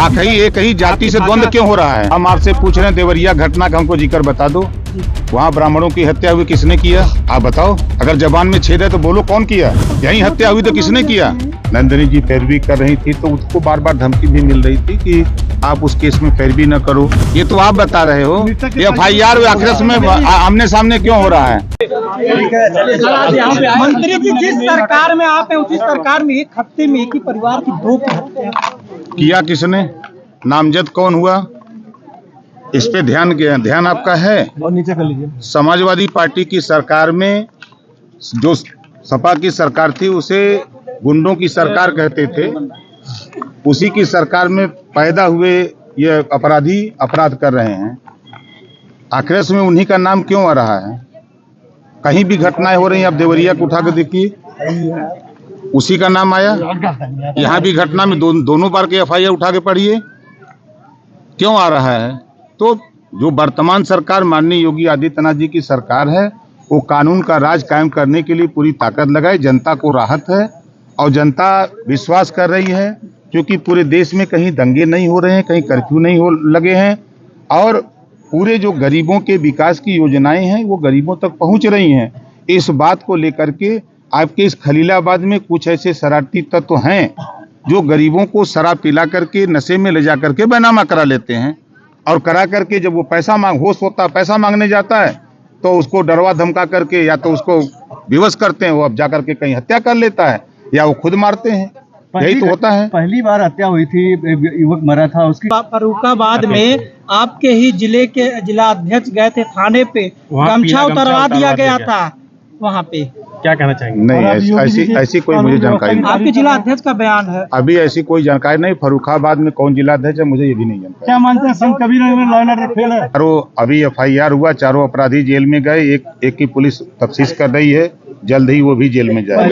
आखिरी एक ही जाति से द्वंद्व क्यों हो रहा है? हम आपसे पूछ रहे हैं देवरिया घटना का हमको जिक्र बता दो। वहाँ ब्राह्मणों की हत्या हुई, किसने किया? आप बताओ। अगर जबान में छेद है तो बोलो कौन किया? यही हत्या हुई तो किसने किया? नंदिनी जी पैरवी कर रही थी तो उसको बार बार धमकी भी मिल रही थी कि आप उस केस में पैरवी न करो। ये तो आप बता रहे हो। FIR आखिरस में आमने सामने क्यों हो रहा है? मंत्री जी, जिस सरकार में आप हैं उसी सरकार में एक हफ्ते में एक ही परिवार की 2 की हत्या किया किसने? नामजद कौन हुआ? इस पे ध्यान आपका है? और नीचे कर लीजिए। समाजवादी पार्टी की सरकार में जो सपा की सरकार थी उसे गुंडों की सरकार कहते थे। उसी की सरकार में पैदा हुए ये अपराधी अपराध कर रहे हैं। आखिरस में उन्हीं का नाम क्यों आ रहा है? कहीं भी घटनाएं हो रही हैं, आप देवरिया को उठा कर देखिए, उसी का नाम आया। यहाँ भी घटना में दोनों बार के FIR उठा के पढ़िए, क्यों आ रहा है? तो जो वर्तमान सरकार माननीय योगी आदित्यनाथ जी की सरकार है, वो कानून का राज कायम करने के लिए पूरी ताकत लगाए। जनता को राहत है और जनता विश्वास कर रही है, क्योंकि पूरे देश में कहीं दंगे नहीं हो रहे हैं, कहीं कर्फ्यू नहीं हो लगे हैं और पूरे जो गरीबों के विकास की योजनाएं हैं वो गरीबों तक पहुंच रही हैं। इस बात को लेकर के आपके इस खलीलाबाद में कुछ ऐसे शरारती तत्व हैं जो गरीबों को शराब पिला करके नशे में ले जा करके बैनामा करा लेते हैं और करा करके जब वो होश होता पैसा मांगने जाता है तो उसको डरवा धमका करके या तो उसको विवश करते हैं, वो अब जाकर के कहीं हत्या कर लेता है या वो खुद मारते हैं। यही तो होता है। पहली बार हत्या हुई थी, युवक मरा था उसकी। फर्रुखाबाद में आपके ही जिले के जिला अध्यक्ष गए थे थाने पे, गमछा उतरवा दिया गया था वहाँ पे। क्या कहना चाहेंगे? नहीं, ऐसी कोई मुझे जानकारी नहीं। आपके जिला अध्यक्ष का बयान है। अभी ऐसी कोई जानकारी नहीं। फर्रुखाबाद में कौन जिला अध्यक्ष है मुझे ये भी नहीं जानकारी। क्या मानते हैं संत कबीर नगर फेल है? अभी FIR हुआ, 4 अपराधी जेल में गए, एक की पुलिस तफ्तीश कर रही है, जल्द ही वो भी जेल में जाए।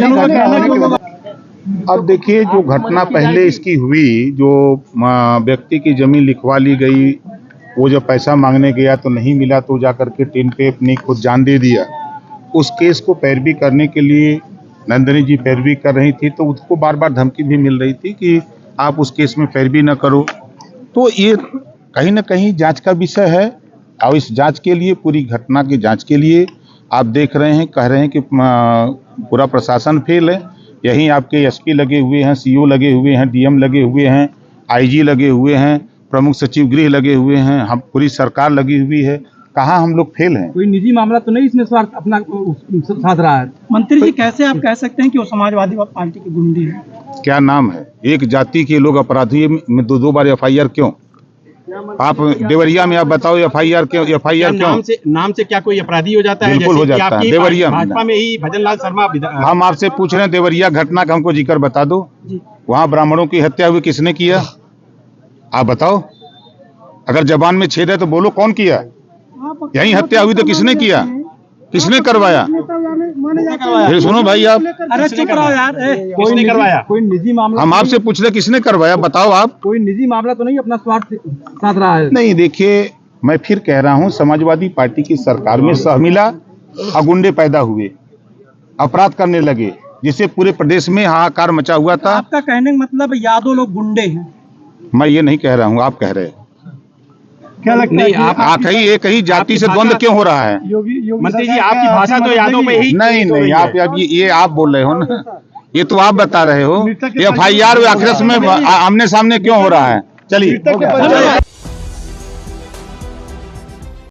अब देखिए, जो घटना पहले इसकी हुई, जो व्यक्ति की जमीन लिखवा ली गई, वो जब पैसा मांगने गया तो नहीं मिला तो जाकर के टेन पे अपनी खुद जान दे दिया। उस केस को पैरवी करने के लिए नंदिनी जी पैरवी कर रही थी तो उसको बार बार धमकी भी मिल रही थी कि आप उस केस में पैरवी न करो। तो ये कहीं ना कहीं जांच का विषय है और इस जांच के लिए, पूरी घटना की जांच के लिए आप देख रहे हैं, कह रहे हैं कि पूरा प्रशासन फेल है। यहीं आपके SP लगे हुए हैं, CO लगे हुए हैं, DM लगे हुए हैं, IG लगे हुए हैं, प्रमुख सचिव गृह लगे हुए हैं, हम पूरी सरकार लगी हुई है। कहाँ हम लोग फेल हैं? कोई निजी मामला तो नहीं इसमें स्वार्थ अपना साध रहा है? मंत्री जी, कैसे आप कह सकते हैं कि वो समाजवादी पार्टी के गुंडे हैं? क्या नाम है? एक जाति के लोग अपराधी में 2 बार FIR क्यों? आप देवरिया में आप बताओ FIR क्यों? नाम से क्या कोई अपराधी हो जाता है? बिल्कुल हो जाता है। देवरिया भाजपा में ही भजनलाल शर्मा। हम आपसे पूछ रहे हैं देवरिया घटना का हमको जिक्र बता दो। वहाँ ब्राह्मणों की हत्या हुई, किसने किया? आप बताओ। अगर जबान में छेद है तो बोलो कौन किया? यही हत्या हुई तो किसने किया? किसने करवाया? फिर सुनो भाई, आप अरे चुप रहो यार। किसने करवाया? कोई निजी मामला? हम आपसे पूछ रहे किसने करवाया, बताओ आप। कोई निजी मामला तो नहीं अपना स्वार्थ साध रहा है? नहीं, देखिए, मैं फिर कह रहा हूँ, समाजवादी पार्टी की सरकार में सहमिला और गुंडे पैदा हुए, अपराध करने लगे, जिससे पूरे प्रदेश में हाहाकार मचा हुआ था। आपका कहने का मतलब यादव लोग गुंडे हैं? मैं ये नहीं कह रहा हूँ, आप कह रहे हैं। क्या लगता है? आखिरी एक ही जाति से द्वंद्व क्यों हो रहा है? मंत्री जी, आपकी भाषा तो यादों पे ही नहीं, आप ये आप बोल रहे हो ना, ये तो आप बता रहे हो। FIR आखिरस में आमने सामने क्यों हो रहा है? चलिए।